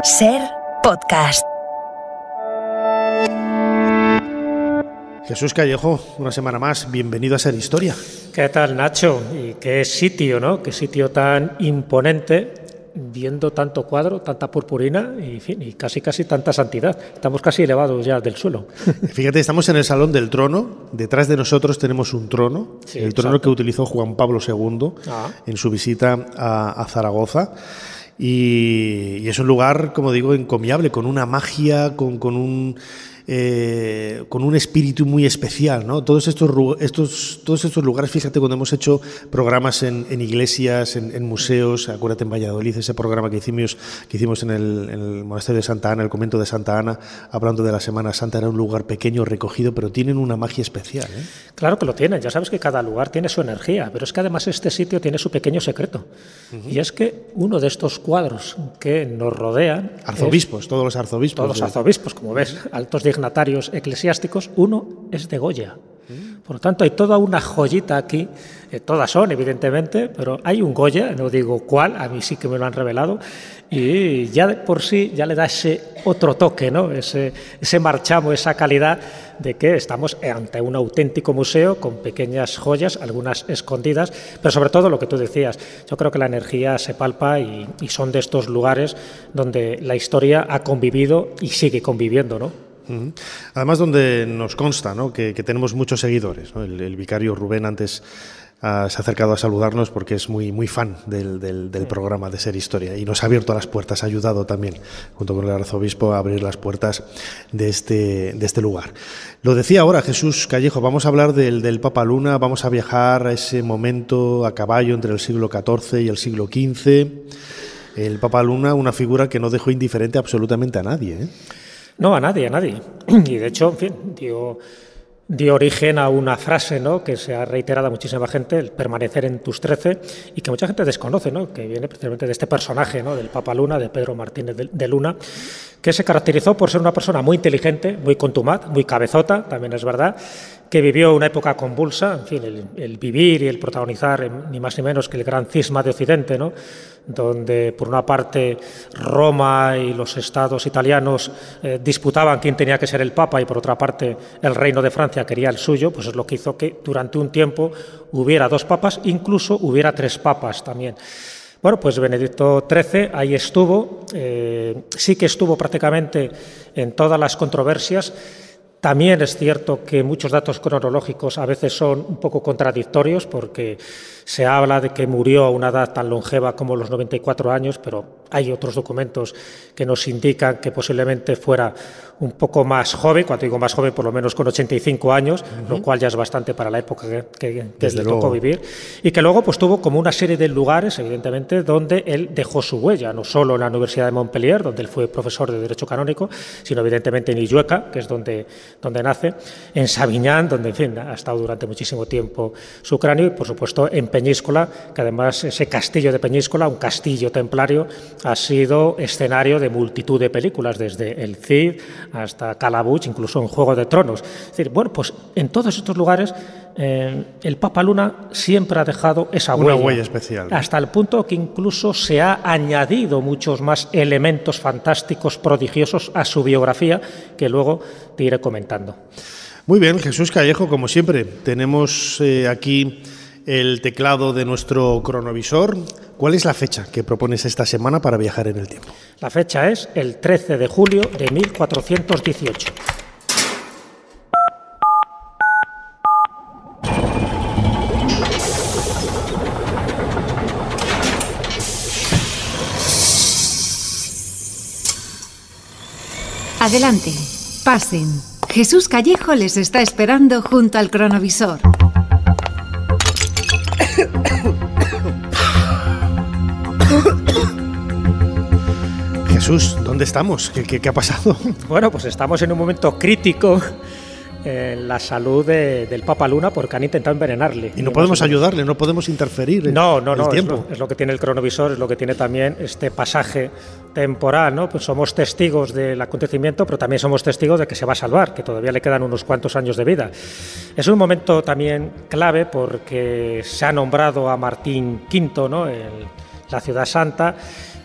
Ser Podcast. Jesús Callejo, una semana más, bienvenido a Ser Historia. ¿Qué tal, Nacho? Y qué sitio, ¿no? Qué sitio tan imponente, viendo tanto cuadro, tanta purpurina y, en fin, y casi tanta santidad. Estamos casi elevados ya del suelo. Fíjate, estamos en el Salón del Trono. Detrás de nosotros tenemos un trono, sí, el trono que utilizó Juan Pablo II en su visita a Zaragoza. Y es un lugar, como digo, encomiable, con una magia, con un espíritu muy especial, ¿no? Todos estos lugares, fíjate, cuando hemos hecho programas en iglesias, en museos, acuérdate en Valladolid, ese programa que hicimos en el monasterio de Santa Ana, el convento de Santa Ana, hablando de la Semana Santa, era un lugar pequeño, recogido, pero tienen una magia especial, ¿eh? Claro que lo tienen, ya sabes que cada lugar tiene su energía, pero es que además este sitio tiene su pequeño secreto, y es que uno de estos cuadros que nos rodean... Arzobispos, todos los arzobispos. Todos los arzobispos, como ves, altos dignatarios eclesiásticos, uno es de Goya. Por lo tanto, hay toda una joyita aquí, todas son, evidentemente, pero hay un Goya, no digo cuál, a mí sí que me lo han revelado, y ya de por sí ya le da ese otro toque, ¿no? Ese marchamo, esa calidad de que estamos ante un auténtico museo con pequeñas joyas, algunas escondidas, pero sobre todo lo que tú decías, yo creo que la energía se palpa y son de estos lugares donde la historia ha convivido y sigue conviviendo, ¿no? Además, donde nos consta, ¿no?, que tenemos muchos seguidores, ¿no? El vicario Rubén antes se ha acercado a saludarnos porque es muy fan del programa de Ser Historia y nos ha abierto las puertas, ha ayudado también, junto con el arzobispo, a abrir las puertas de este lugar. Lo decía ahora Jesús Callejo, vamos a hablar del Papa Luna, vamos a viajar a ese momento a caballo entre el siglo XIV y el siglo XV. El Papa Luna, una figura que no dejó indiferente absolutamente a nadie, ¿eh? No, a nadie. Y de hecho, en fin, dio origen a una frase, ¿no?, que se ha reiterado a muchísima gente, el permanecer en tus 13, y que mucha gente desconoce, ¿no?, que viene precisamente de este personaje, ¿no?, del Papa Luna, de Pedro Martínez de Luna, que se caracterizó por ser una persona muy inteligente, muy contumaz, muy cabezota, también es verdad, que vivió una época convulsa, en fin, el vivir y el protagonizar ni más ni menos que el gran cisma de Occidente, ¿no?, donde por una parte Roma y los estados italianos disputaban quién tenía que ser el Papa y por otra parte el Reino de Francia quería el suyo, pues es lo que hizo que durante un tiempo hubiera 2 papas, incluso hubiera 3 papas también. Bueno, pues Benedicto XIII ahí estuvo, sí que estuvo prácticamente en todas las controversias. También es cierto que muchos datos cronológicos a veces son un poco contradictorios porque se habla de que murió a una edad tan longeva como los 94 años, pero hay otros documentos que nos indican que posiblemente fuera un poco más joven, cuando digo más joven, por lo menos con 85 años, lo cual ya es bastante para la época que le tocó vivir, y que luego pues tuvo como una serie de lugares, evidentemente, donde él dejó su huella, no solo en la Universidad de Montpellier, donde él fue profesor de Derecho Canónico, sino evidentemente en Illueca, que es donde nace, en Sabiñán, donde, en fin, ha estado durante muchísimo tiempo su cráneo, y por supuesto en Peñíscola, que además ese castillo de Peñíscola, un castillo templario, ha sido escenario de multitud de películas, desde El Cid hasta Calabuch, incluso en Juego de Tronos. Es decir, bueno, pues en todos estos lugares el Papa Luna siempre ha dejado esa huella. Una huella especial, ¿no? Hasta el punto que incluso se ha añadido muchos más elementos fantásticos, prodigiosos a su biografía, que luego te iré comentando. Muy bien, Jesús Callejo, como siempre, tenemos aquí el teclado de nuestro cronovisor. ¿Cuál es la fecha que propones esta semana para viajar en el tiempo? La fecha es el 13 de julio de 1418. Adelante, pasen. Jesús Callejo les está esperando junto al cronovisor. Jesús, ¿dónde estamos? ¿Qué ha pasado? Bueno, pues estamos en un momento crítico en la salud del Papa Luna porque han intentado envenenarle. Y no podemos ayudarle, no podemos interferir en el tiempo. Es lo que tiene el cronovisor, es lo que tiene también este pasaje temporal, ¿no? Pues somos testigos del acontecimiento, pero también somos testigos de que se va a salvar, que todavía le quedan unos cuantos años de vida. Es un momento también clave porque se ha nombrado a Martín V, ¿no?, la ciudad santa,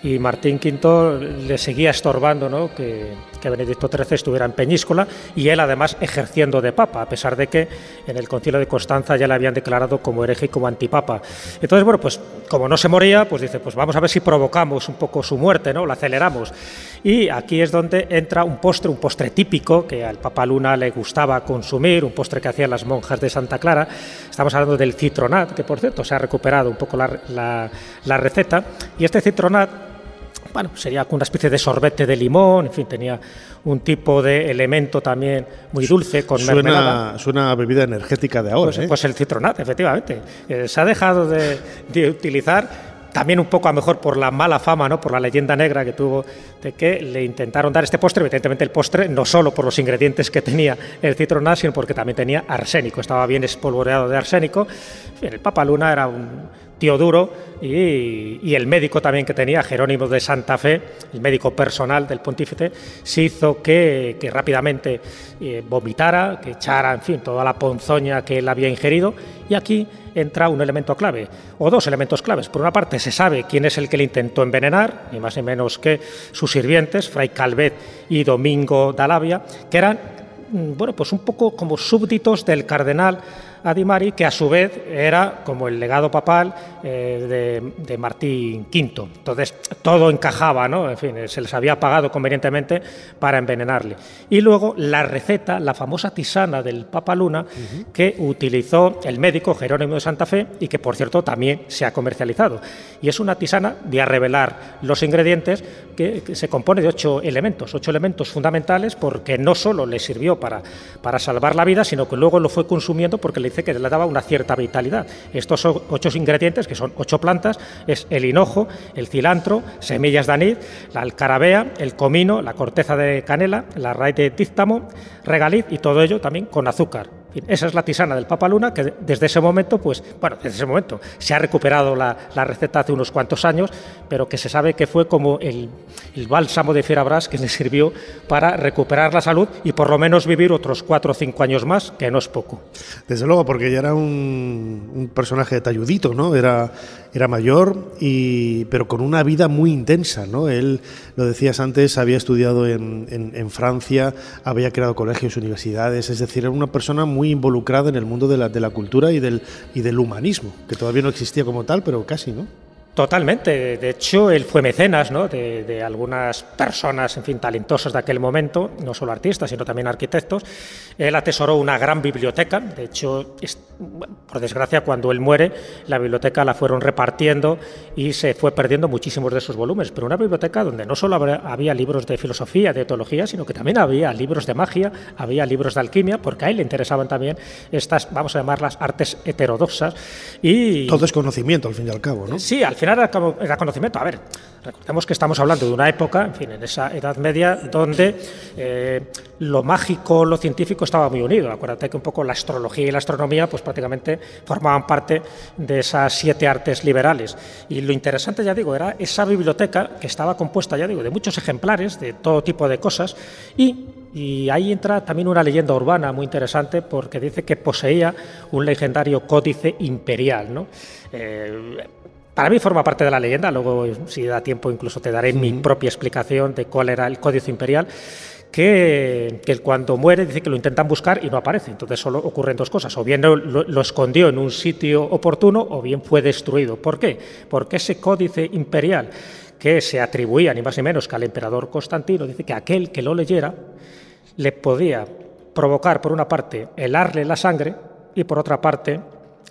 y Martín V le seguía estorbando, ¿no?, que Benedicto XIII estuviera en Peñíscola, y él además ejerciendo de papa, a pesar de que en el Concilio de Constanza ya le habían declarado como hereje y como antipapa. Entonces, bueno, pues como no se moría, pues dice, pues vamos a ver si provocamos un poco su muerte, ¿no?, la aceleramos. Y aquí es donde entra un postre típico que al Papa Luna le gustaba consumir, un postre que hacían las monjas de Santa Clara. Estamos hablando del citronat, que por cierto se ha recuperado un poco la receta, y este citronat, bueno, sería una especie de sorbete de limón, en fin, tenía un tipo de elemento también muy dulce con mermelada. Suena a bebida energética de ahora. Pues el citronat, efectivamente. Se ha dejado de utilizar, también un poco a lo mejor por la mala fama, ¿no?, por la leyenda negra que tuvo, de que le intentaron dar este postre. Evidentemente el postre no solo por los ingredientes que tenía el citronat, sino porque también tenía arsénico, estaba bien espolvoreado de arsénico. En fin, el Papa Luna era un tío duro, y el médico también que tenía, Jerónimo de Santa Fe, el médico personal del pontífice, se hizo que rápidamente vomitara, que echara, en fin, toda la ponzoña que él había ingerido. Y aquí entra un elemento clave, o dos elementos claves. Por una parte, se sabe quién es el que le intentó envenenar, ni más ni menos que sus sirvientes, Fray Calvet y Domingo d'Alavia, que eran, bueno, pues un poco como súbditos del cardenal Adimari, que a su vez era como el legado papal de Martín V. Entonces todo encajaba, ¿no? En fin, se les había pagado convenientemente para envenenarle. Y luego la receta, la famosa tisana del Papa Luna, que utilizó el médico Jerónimo de Santa Fe, y que por cierto también se ha comercializado. Y es una tisana, voy a revelar los ingredientes, que se compone de 8 elementos fundamentales, porque no solo le sirvió para salvar la vida, sino que luego lo fue consumiendo porque le dice que le daba una cierta vitalidad. Estos 8 ingredientes, que son 8 plantas, es el hinojo, el cilantro, semillas de anís, la alcarabea, el comino, la corteza de canela, la raíz de díptamo, regaliz, y todo ello también con azúcar. Esa es la tisana del Papa Luna, que desde ese momento, se ha recuperado la receta hace unos cuantos años, pero que se sabe que fue como el bálsamo de Fierabras que le sirvió para recuperar la salud y por lo menos vivir otros 4 o 5 años más, que no es poco. Desde luego, porque ya era un personaje talludito, ¿no? Era mayor, pero con una vida muy intensa, ¿no? Él, lo decías antes, había estudiado en Francia, había creado colegios, universidades, es decir, era una persona muy involucrada en el mundo de la cultura y del humanismo, que todavía no existía como tal, pero casi, ¿no? Totalmente. De hecho, él fue mecenas, ¿no?, de algunas personas, en fin, talentosas de aquel momento, no solo artistas, sino también arquitectos. Él atesoró una gran biblioteca. De hecho, por desgracia, cuando él muere, la biblioteca la fueron repartiendo y se fue perdiendo muchísimos de esos volúmenes. Pero una biblioteca donde no solo había libros de filosofía, de teología, sino que también había libros de magia, había libros de alquimia, porque a él le interesaban también estas, vamos a llamarlas, artes heterodoxas. Y todo es conocimiento, al fin y al cabo, ¿no? Sí, al final era conocimiento. A ver, recordemos que estamos hablando de una época, en fin, en esa Edad Media, donde lo mágico, lo científico estaba muy unido. Acuérdate que un poco la astrología y la astronomía pues prácticamente formaban parte de esas 7 artes liberales. Y lo interesante, ya digo, era esa biblioteca que estaba compuesta, ya digo, de muchos ejemplares, de todo tipo de cosas, y ahí entra también una leyenda urbana muy interesante, porque dice que poseía un legendario códice imperial, ¿no? Para mí forma parte de la leyenda, luego si da tiempo incluso te daré mi propia explicación de cuál era el códice imperial, que cuando muere dice que lo intentan buscar y no aparece. Entonces solo ocurren 2 cosas, o bien lo escondió en un sitio oportuno o bien fue destruido. ¿Por qué? Porque ese códice imperial, que se atribuía ni más ni menos que al emperador Constantino, dice que aquel que lo leyera le podía provocar, por una parte, helarle la sangre, y por otra parte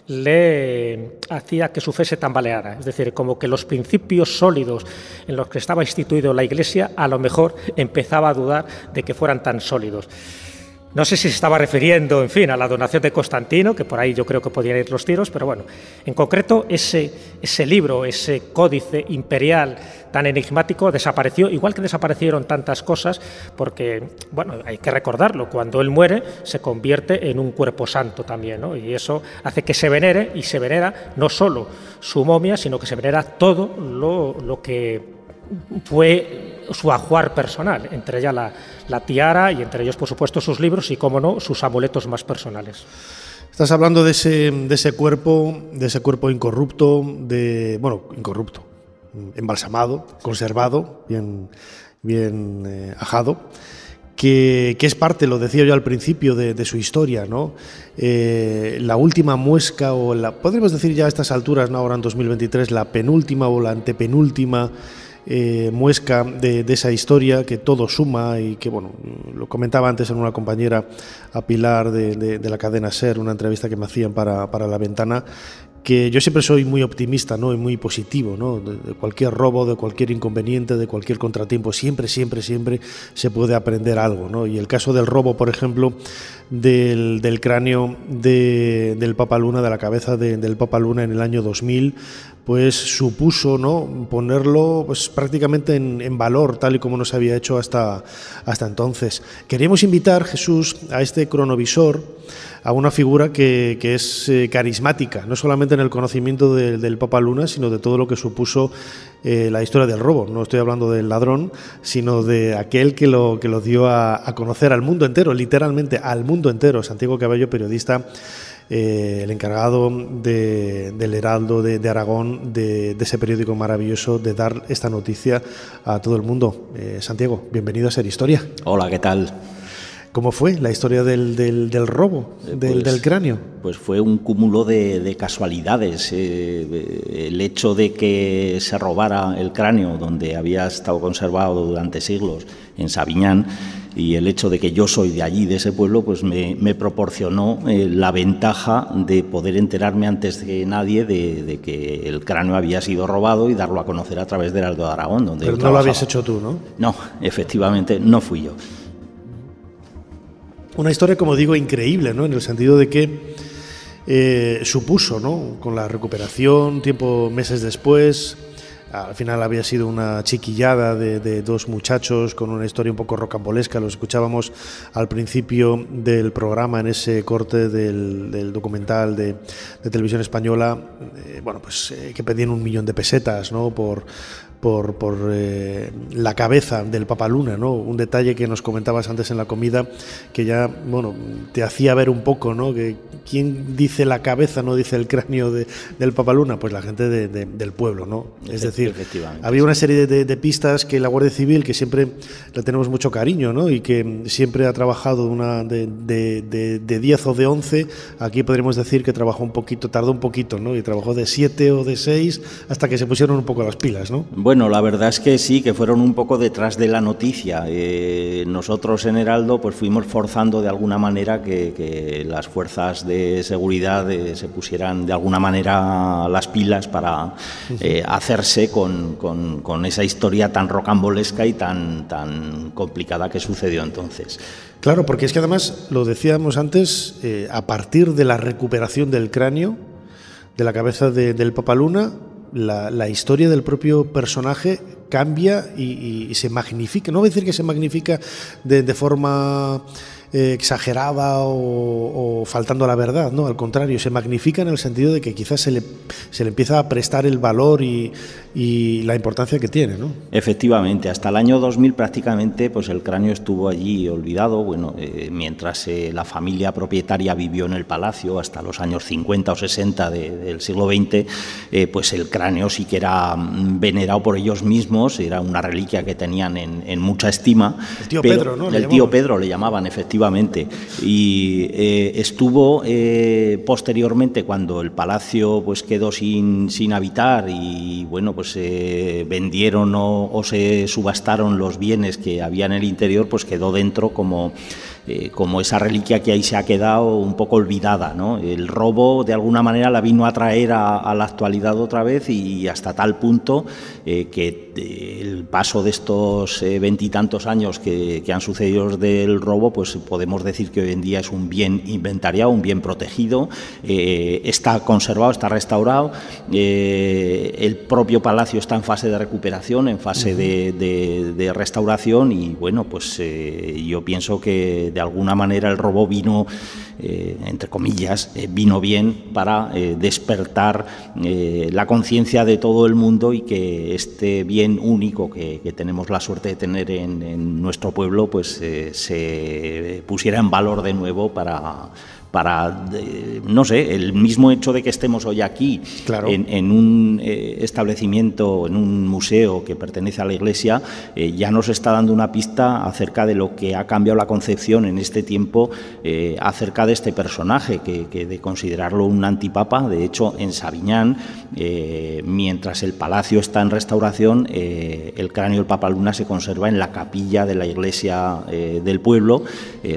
le hacía que su fe se tambaleara, es decir, como que los principios sólidos en los que estaba instituido la Iglesia a lo mejor empezaba a dudar de que fueran tan sólidos. No sé si se estaba refiriendo, en fin, a la donación de Constantino, que por ahí yo creo que podían ir los tiros, pero bueno, en concreto ese libro, ese códice imperial tan enigmático desapareció, igual que desaparecieron tantas cosas, porque, bueno, hay que recordarlo, cuando él muere se convierte en un cuerpo santo también, ¿no? Y eso hace que se venere, y se venera no solo su momia, sino que se venera todo lo que fue su ajuar personal, entre ella la tiara, y entre ellos, por supuesto, sus libros y, cómo no, sus amuletos más personales. Estás hablando de ese cuerpo incorrupto, incorrupto, embalsamado, conservado, bien ajado, que es parte, lo decía yo al principio, de su historia, ¿no? La última muesca, podríamos decir ya a estas alturas, ¿no? Ahora en 2023, la penúltima o la antepenúltima muesca de esa historia, que todo suma y que, bueno, lo comentaba antes en una compañera, a Pilar de la cadena SER, una entrevista que me hacían para La Ventana, que yo siempre soy muy optimista, ¿no? Y muy positivo, ¿no? De cualquier robo, de cualquier inconveniente, de cualquier contratiempo, siempre se puede aprender algo, ¿no? Y el caso del robo, por ejemplo, del cráneo del Papa Luna, de la cabeza del Papa Luna en el año 2000, pues supuso, ¿no?, ponerlo pues prácticamente en valor, tal y como no se había hecho hasta entonces. Queríamos invitar, Jesús, a este cronovisor, a una figura que es carismática, no solamente en el conocimiento del Papa Luna, sino de todo lo que supuso la historia del robo. No estoy hablando del ladrón, sino de aquel que lo dio a conocer al mundo entero, literalmente al mundo entero. Santiago Cabello, periodista, el encargado del Heraldo de Aragón, de ese periódico maravilloso, de dar esta noticia a todo el mundo. Santiago, bienvenido a Ser Historia. Hola, ¿qué tal? ¿Cómo fue la historia del robo del cráneo? Pues fue un cúmulo de casualidades. El hecho de que se robara el cráneo donde había estado conservado durante siglos, en Sabiñán, y el hecho de que yo soy de allí, de ese pueblo, pues me proporcionó la ventaja de poder enterarme antes que nadie de que el cráneo había sido robado y darlo a conocer a través del Heraldo de Aragón, donde Pero no lo habías hecho tú, ¿no? No, efectivamente, no fui yo. Una historia, como digo, increíble, ¿no? En el sentido de que supuso, ¿no?, con la recuperación, meses después, al final había sido una chiquillada de dos muchachos con una historia un poco rocambolesca. Los escuchábamos al principio del programa, en ese corte del documental de Televisión Española, que pedían 1 millón de pesetas, ¿no?, por la cabeza del Papa Luna, ¿no? Un detalle que nos comentabas antes en la comida, que ya, bueno, te hacía ver un poco, ¿no?, que quién dice la cabeza, no dice el cráneo del Papa Luna, pues la gente del pueblo, ¿no? Es decir, había una serie de pistas que la Guardia Civil, que siempre le tenemos mucho cariño, ¿no?, y que siempre ha trabajado de 10 o de 11, aquí podríamos decir que tardó un poquito, ¿no?, y trabajó de 7 o de 6 hasta que se pusieron un poco las pilas, ¿no? Bueno, la verdad es que sí, que fueron un poco detrás de la noticia. Nosotros en Heraldo pues fuimos forzando de alguna manera que las fuerzas de seguridad se pusieran de alguna manera las pilas para hacerse con esa historia tan rocambolesca y tan complicada que sucedió entonces. Claro, porque es que además, lo decíamos antes, a partir de la recuperación del cráneo, de la cabeza del Papa Luna, la historia del propio personaje cambia y se magnifica. No voy a decir que se magnifica de forma exagerada o faltando a la verdad, no, al contrario, se magnifica en el sentido de que quizás se le empieza a prestar el valor y la importancia que tiene, ¿no? Efectivamente, hasta el año 2000 prácticamente pues el cráneo estuvo allí olvidado, mientras la familia propietaria vivió en el palacio hasta los años 50 o 60 del siglo XX, pues el cráneo sí que era venerado por ellos mismos, era una reliquia que tenían en mucha estima. El tío Pedro, ¿no? El tío Pedro le llamaban, efectivamente. Y estuvo posteriormente, cuando el palacio pues quedó sin habitar y pues vendieron o se subastaron los bienes que había en el interior, pues quedó dentro como esa reliquia que ahí se ha quedado un poco olvidada, ¿no? El robo de alguna manera la vino a traer a la actualidad otra vez, y hasta tal punto que el paso de estos 20 y tantos años que han sucedido del robo, pues podemos decir que hoy en día es un bien inventariado, un bien protegido, está conservado, está restaurado, el propio palacio está en fase de recuperación, en fase de restauración, y yo pienso que de alguna manera el robo vino, entre comillas, vino bien para despertar la conciencia de todo el mundo, y que este bien único que tenemos la suerte de tener en nuestro pueblo pues se pusiera en valor de nuevo para no sé, el mismo hecho de que estemos hoy aquí, claro, en un establecimiento, en un museo que pertenece a la Iglesia, ya nos está dando una pista acerca de lo que ha cambiado la concepción en este tiempo acerca de este personaje, que de considerarlo un antipapa. De hecho, en Sabiñán, mientras el palacio está en restauración, el cráneo del Papa Luna se conserva en la capilla de la iglesia del pueblo,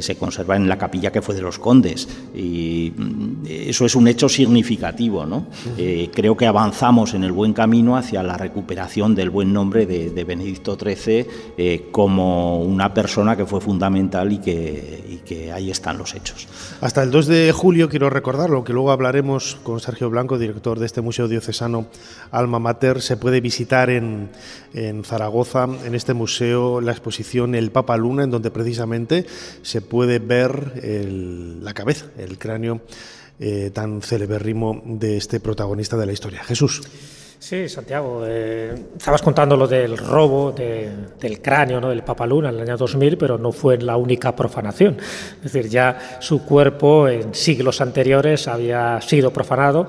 se conserva en la capilla que fue de los condes, y eso es un hecho significativo, ¿no? Creo que avanzamos en el buen camino hacia la recuperación del buen nombre de Benedicto XIII como una persona que fue fundamental y que ahí están los hechos. Hasta el 2 de julio, quiero recordarlo, que luego hablaremos con Sergio Blanco, director de este Museo Diocesano Alma Mater. Se puede visitar en Zaragoza, en este museo, la exposición El Papa Luna, en donde precisamente se puede ver la cabeza, el cráneo tan celebérrimo de este protagonista de la historia. Jesús. Sí, Santiago, estabas contando lo del robo del cráneo, ¿no?, del Papa Luna en el año 2000, pero no fue la única profanación. Es decir, ya su cuerpo en siglos anteriores había sido profanado.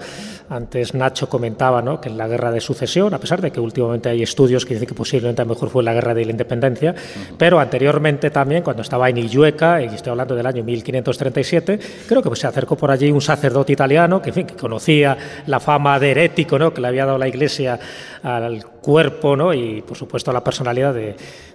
Antes Nacho comentaba, ¿no?, que en la Guerra de Sucesión, a pesar de que últimamente hay estudios que dicen que posiblemente a lo mejor fue la Guerra de la Independencia, pero anteriormente también, cuando estaba en Illueca, y estoy hablando del año 1537, creo que se acercó por allí un sacerdote italiano que, en fin, que conocía la fama de herético, ¿no?, que le había dado la Iglesia al cuerpo, ¿no?, y por supuesto a la personalidad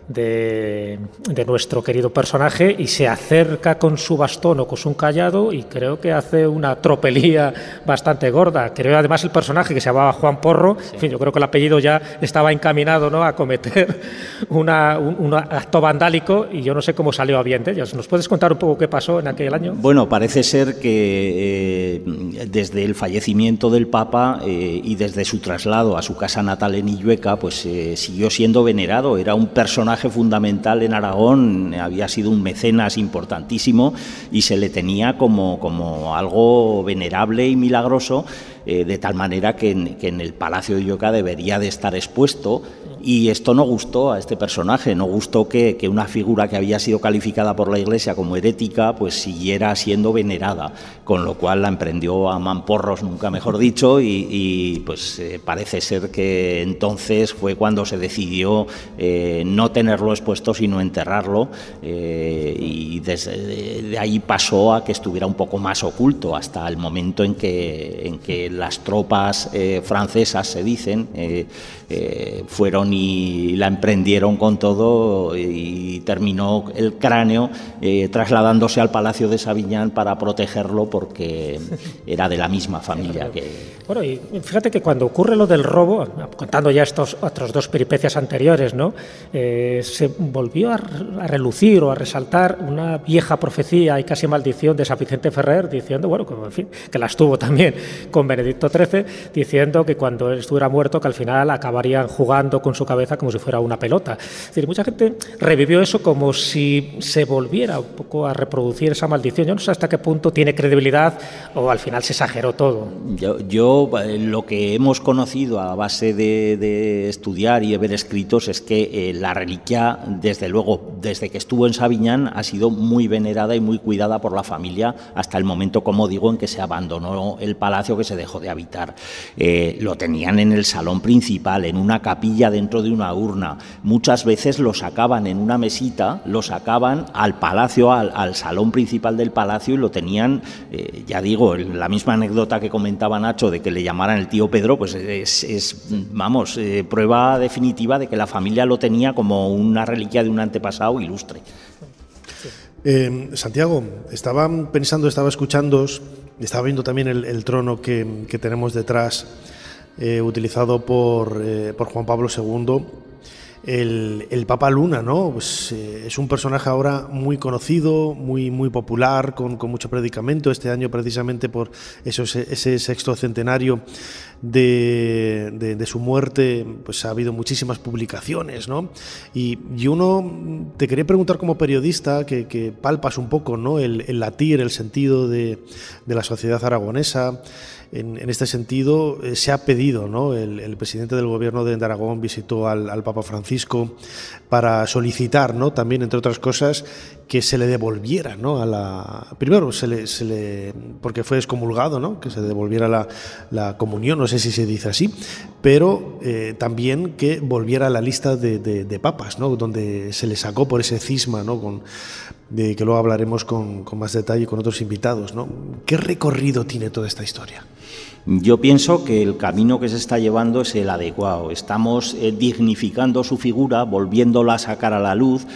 de nuestro querido personaje, y se acerca con su bastón o con su callado y creo que hace una tropelía bastante gorda. Creo además el personaje, que se llamaba Juan Porro, sí. En fin, yo creo que el apellido ya estaba encaminado, ¿no?, a cometer un acto vandálico, y yo no sé cómo salió a bien de ellos. ¿Nos puedes contar un poco qué pasó en aquel año? Bueno, parece ser que desde el fallecimiento del Papa y desde su traslado a su casa natal en Illueca, pues siguió siendo venerado. Era un personaje fundamental en Aragón, había sido un mecenas importantísimo y se le tenía como algo venerable y milagroso, de tal manera que en el Palacio de Illueca debería de estar expuesto. Y esto no gustó a este personaje, no gustó que una figura que había sido calificada por la Iglesia como herética pues siguiera siendo venerada, con lo cual la emprendió a mamporros, nunca mejor dicho, y pues parece ser que entonces fue cuando se decidió no tenerlo expuesto sino enterrarlo, y de ahí pasó a que estuviera un poco más oculto hasta el momento en que las tropas francesas, se dicen, fueron y la emprendieron con todo, y terminó el cráneo trasladándose al Palacio de Sabiñán para protegerlo, porque era de la misma familia. Bueno, y fíjate que cuando ocurre lo del robo, contando ya estos otros dos peripecias anteriores, ¿no?, se volvió a relucir o a resaltar una vieja profecía y casi maldición de San Vicente Ferrer, diciendo, bueno, en fin, que las tuvo también con Benedicto XIII, diciendo que cuando él estuviera muerto, que al final acabarían jugando con su cabeza como si fuera una pelota. Es decir, mucha gente revivió eso como si se volviera un poco a reproducir esa maldición. Yo no sé hasta qué punto tiene credibilidad o al final se exageró todo. Yo lo que hemos conocido a base de estudiar y de ver escritos es que la reliquia, desde luego, desde que estuvo en Sabiñán, ha sido muy venerada y muy cuidada por la familia hasta el momento, como digo, en que se abandonó el palacio, que se dejó de habitar. Lo tenían en el salón principal, en una capilla dentro de una urna. Muchas veces lo sacaban en una mesita, lo sacaban al palacio, al salón principal del palacio, y lo tenían, ya digo, la misma anécdota que comentaba Nacho de que le llamaran el tío Pedro, pues es prueba definitiva de que la familia lo tenía como una reliquia de un antepasado ilustre. Santiago, estaba escuchando, estaba viendo también el trono que tenemos detrás, utilizado por Juan Pablo II. El Papa Luna, ¿no? Pues, es un personaje ahora muy conocido, muy popular, con mucho predicamento. Este año, precisamente por ese sexto centenario de su muerte, pues ha habido muchísimas publicaciones, ¿no? Y uno, te quería preguntar, como periodista, que palpas un poco, ¿no?, el latir, el sentido de la sociedad aragonesa. En este sentido, se ha pedido, ¿no?, el presidente del gobierno de Aragón visitó al Papa Francisco para solicitar, ¿no?, también, entre otras cosas, que se le devolviera, ¿no? Primero, porque fue excomulgado, ¿no? Que se devolviera la comunión, no sé si se dice así, pero también que volviera a la lista de papas, ¿no? Donde se le sacó por ese cisma, ¿no? Que luego hablaremos con más detalle con otros invitados, ¿no? ¿Qué recorrido tiene toda esta historia? Yo pienso que el camino que se está llevando es el adecuado. Estamos dignificando su figura, volviéndola a sacar a la luz,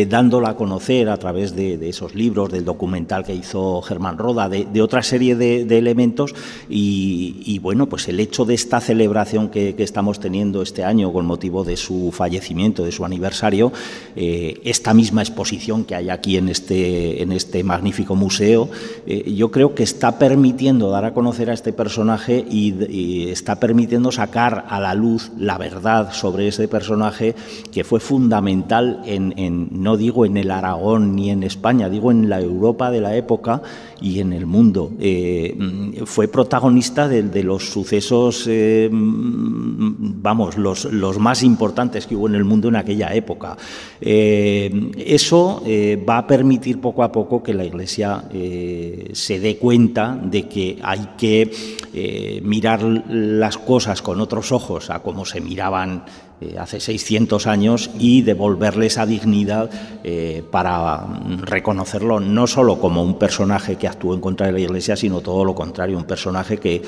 dándola a conocer a través de esos libros, del documental que hizo Germán Roda, de otra serie de elementos y bueno, pues el hecho de esta celebración que estamos teniendo este año con motivo de su fallecimiento, de su aniversario, esta misma exposición que hay aquí en este magnífico museo, yo creo que está permitiendo dar a conocer a este personaje y está permitiendo sacar a la luz la verdad sobre ese personaje que fue fundamental no digo en el Aragón ni en España, digo en la Europa de la época y en el mundo. Fue protagonista de los sucesos, los más importantes que hubo en el mundo en aquella época. Eso va a permitir poco a poco que la Iglesia se dé cuenta de que hay que mirar las cosas con otros ojos a como se miraban hace 600 años y devolverle esa dignidad para reconocerlo no solo como un personaje que actuó en contra de la Iglesia, sino todo lo contrario, un personaje que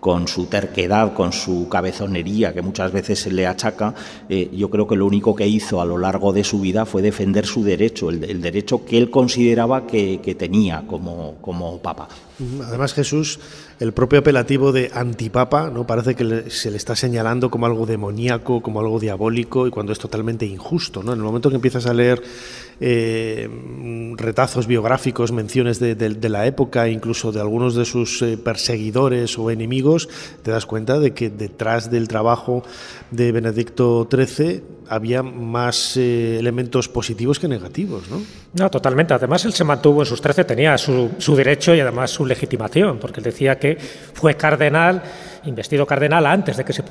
con su terquedad, con su cabezonería que muchas veces se le achaca, yo creo que lo único que hizo a lo largo de su vida fue defender su derecho, el derecho que él consideraba que tenía como papa. Además, Jesús, el propio apelativo de antipapa, ¿no? Parece que se le está señalando como algo demoníaco, como algo diabólico, y cuando es totalmente injusto, ¿no? En el momento que empiezas a leer retazos biográficos, menciones de la época, incluso de algunos de sus perseguidores o enemigos, te das cuenta de que detrás del trabajo de Benedicto XIII había más elementos positivos que negativos, ¿no? No, totalmente. Además, él se mantuvo en sus 13, tenía su derecho y además su legitimación, porque él decía que fue cardenal, investido cardenal antes de que se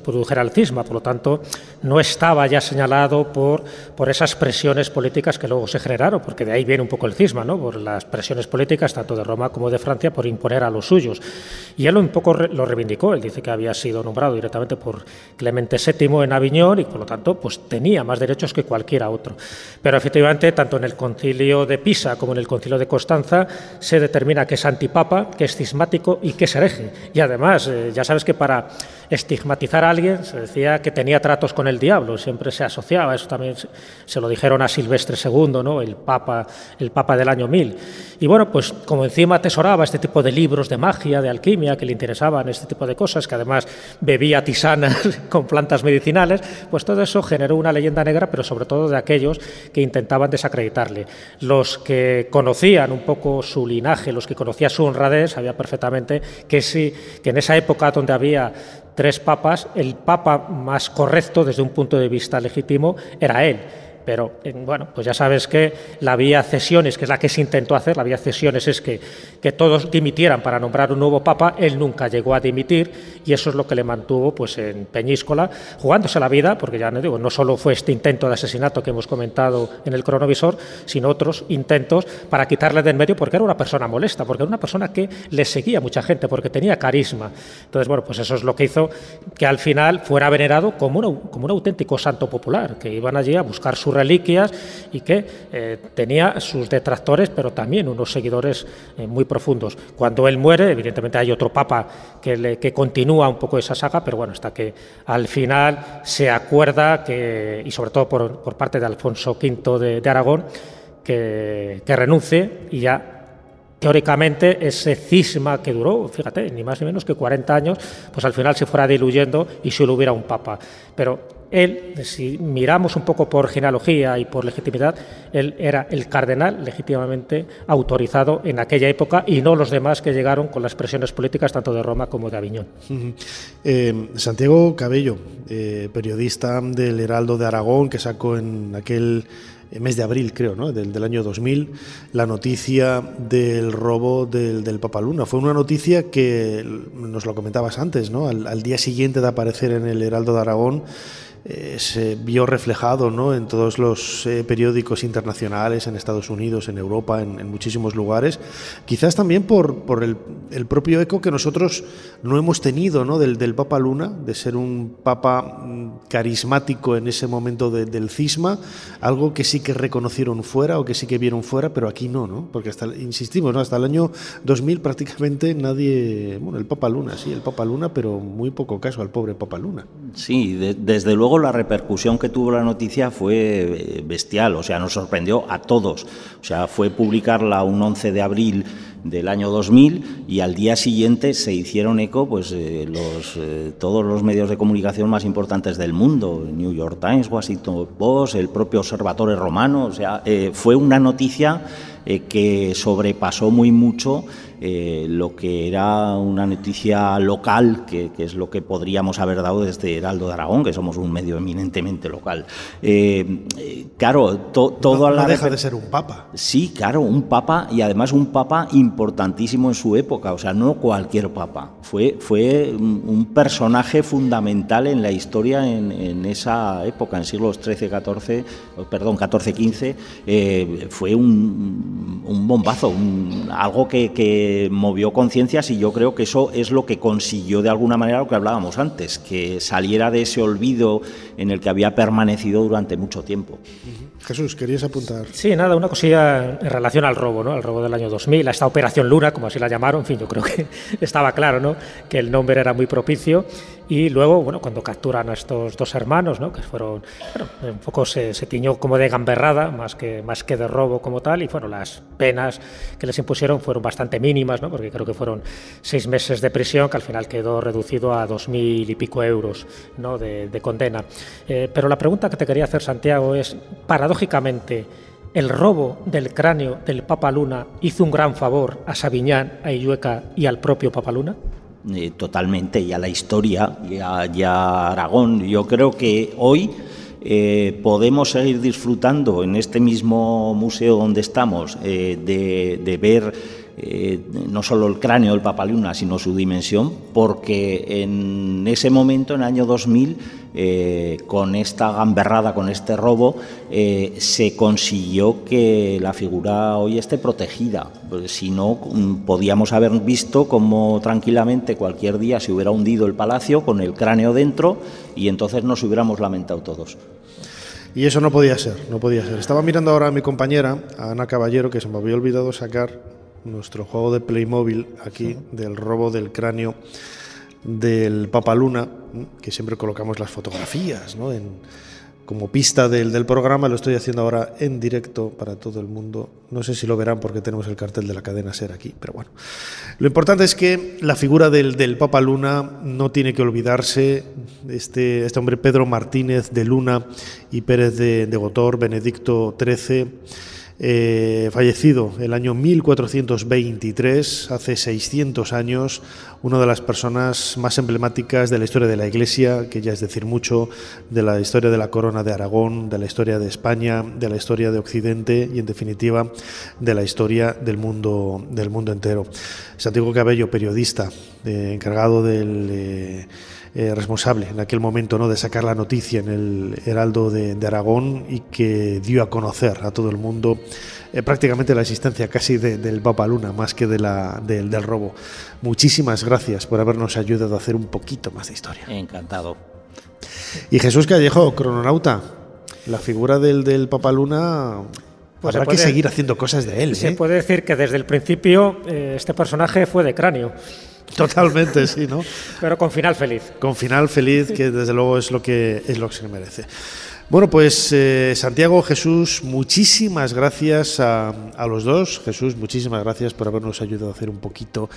produjera el cisma, por lo tanto no estaba ya señalado por esas presiones políticas que luego se generaron, porque de ahí viene un poco el cisma, ¿no? Por las presiones políticas tanto de Roma como de Francia por imponer a los suyos. Y él un poco lo reivindicó, él dice que había sido nombrado directamente por Clemente VII en Aviñón y por lo tanto pues tenía más derechos que cualquiera otro. Pero efectivamente tanto en el concilio de Pisa como en el concilio de Constanza se determina que es antipapa, que es cismático y que es hereje. Y además ya sabes que para estigmatizar a alguien se decía que tenía tratos con el diablo, siempre se asociaba, eso también se lo dijeron a Silvestre II, ¿no? el papa del año 1000. Y bueno, pues como encima atesoraba este tipo de libros de magia, de alquimia, que le interesaban este tipo de cosas, que además bebía tisanas con plantas medicinales, pues todo eso generó una leyenda negra, pero sobre todo de aquellos que intentaban desacreditarle. Los que conocían un poco su linaje, los que conocían su honradez, sabían perfectamente que en esa época donde había 3 papas, el papa más correcto desde un punto de vista legítimo era él. Pero, bueno, pues ya sabes que la vía cesiones, que es la que se intentó hacer, la vía cesiones es que todos dimitieran para nombrar un nuevo papa, él nunca llegó a dimitir y eso es lo que le mantuvo pues en Peñíscola, jugándose la vida, porque ya no solo fue este intento de asesinato que hemos comentado en el cronovisor, sino otros intentos para quitarle de en medio porque era una persona molesta, porque era una persona que le seguía mucha gente, porque tenía carisma. Entonces, bueno, pues eso es lo que hizo que al final fuera venerado como un auténtico santo popular, que iban allí a buscar su reliquias y que tenía sus detractores, pero también unos seguidores muy profundos. Cuando él muere, evidentemente hay otro papa que continúa un poco esa saga, pero bueno, hasta que al final se acuerda y sobre todo por parte de Alfonso V de Aragón, que renuncie y ya teóricamente ese cisma que duró, fíjate, ni más ni menos que 40 años, pues al final se fuera diluyendo y solo hubiera un papa. Pero él, si miramos un poco por genealogía y por legitimidad, él era el cardenal legítimamente autorizado en aquella época y no los demás que llegaron con las presiones políticas tanto de Roma como de Aviñón. Santiago Cabello, periodista del Heraldo de Aragón, que sacó en aquel mes de abril, creo, ¿no? del año 2000, la noticia del robo del Papa Luna. Fue una noticia que nos lo comentabas antes, ¿no? Al día siguiente de aparecer en el Heraldo de Aragón, se vio reflejado, ¿no?, en todos los periódicos internacionales, en Estados Unidos, en Europa, en muchísimos lugares, quizás también por el propio eco que nosotros no hemos tenido, ¿no?, del Papa Luna, de ser un papa carismático en ese momento del cisma, algo que sí que reconocieron fuera o que sí que vieron fuera, pero aquí no, porque insistimos, ¿no?, hasta el año 2000 prácticamente nadie, bueno, el Papa Luna, sí, el Papa Luna, pero muy poco caso al pobre Papa Luna. Sí, desde luego la repercusión que tuvo la noticia fue bestial, o sea, nos sorprendió a todos. O sea, fue publicarla un 11 de abril del año 2000 y al día siguiente se hicieron eco pues todos los medios de comunicación más importantes del mundo, New York Times, Washington Post, el propio Observatorio Romano. O sea, fue una noticia que sobrepasó muy mucho lo que era una noticia local, que es lo que podríamos haber dado desde Heraldo de Aragón, que somos un medio eminentemente local. Claro, no deja de ser un papa. Sí, claro, un papa, y además un papa importantísimo en su época, o sea, no cualquier papa. Fue un personaje fundamental en la historia en esa época, en siglos XIV-XV, fue un bombazo, algo que movió conciencias, y yo creo que eso es lo que consiguió de alguna manera lo que hablábamos antes, que saliera de ese olvido en el que había permanecido durante mucho tiempo. Jesús, ¿querías apuntar? Sí, nada, una cosilla en relación al robo, ¿no? Al robo del año 2000, a esta Operación Luna, como así la llamaron. En fin, yo creo que estaba claro, ¿no?, que el nombre era muy propicio. Y luego, bueno, cuando capturan a estos dos hermanos, ¿no?, que fueron, bueno, un poco se tiñó como de gamberrada, más que de robo como tal, y bueno, las penas que les impusieron fueron bastante mínimas, ¿no?, porque creo que fueron 6 meses de prisión, que al final quedó reducido a 2.000 y pico euros, ¿no?, de condena. Pero la pregunta que te quería hacer, Santiago, es, paradójicamente, ¿el robo del cráneo del Papa Luna hizo un gran favor a Sabiñán, a Illueca y al propio Papa Luna? Totalmente, y a la historia, y a Aragón. Yo creo que hoy podemos seguir disfrutando en este mismo museo donde estamos de ver no solo el cráneo del Papa Luna, sino su dimensión, porque en ese momento, en el año 2000, con esta gamberrada, con este robo, se consiguió que la figura hoy esté protegida. Pues, si no, podíamos haber visto cómo tranquilamente cualquier día se hubiera hundido el palacio con el cráneo dentro, y entonces nos hubiéramos lamentado todos. Y eso no podía ser. Estaba mirando ahora a mi compañera, a Ana Caballero, que se me había olvidado sacar nuestro juego de Playmobil aquí, del robo del cráneo del Papa Luna, que siempre colocamos las fotografías, ¿no?, como pista del programa. Lo estoy haciendo ahora en directo para todo el mundo. No sé si lo verán porque tenemos el cartel de la cadena SER aquí, pero bueno. Lo importante es que la figura del Papa Luna no tiene que olvidarse. Este hombre, Pedro Martínez de Luna y Pérez de Gotor, Benedicto XIII, fallecido el año 1423, hace 600 años, una de las personas más emblemáticas de la historia de la Iglesia, que ya es decir mucho, de la historia de la Corona de Aragón, de la historia de España, de la historia de Occidente y, en definitiva, de la historia del mundo entero. Santiago Cabello, periodista, encargado del responsable en aquel momento, ¿no?, de sacar la noticia en el Heraldo de Aragón, y que dio a conocer a todo el mundo prácticamente la existencia casi del Papa Luna, más que del robo. Muchísimas gracias por habernos ayudado a hacer un poquito más de historia. Encantado. Y Jesús Callejo, crononauta, la figura del Papa Luna, pues habrá que seguir haciendo cosas de él. Se puede decir que desde el principio este personaje fue de cráneo. Totalmente, sí, ¿no? Pero con final feliz. Con final feliz, que desde luego es lo que se merece. Bueno, pues Santiago, Jesús, muchísimas gracias a los dos. Jesús, muchísimas gracias por habernos ayudado a hacer un poquito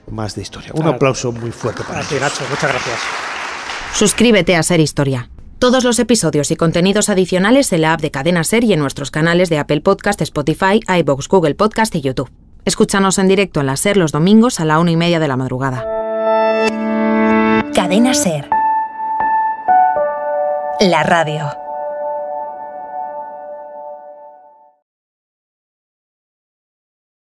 más de historia. Un aplauso muy fuerte para ti, Nacho, muchas gracias. Suscríbete a Ser Historia. Todos los episodios y contenidos adicionales en la app de Cadena Ser y en nuestros canales de Apple Podcast, Spotify, iVoox, Google Podcast y YouTube. Escúchanos en directo en la SER los domingos a la 1:30 de la madrugada. Cadena Ser. La radio.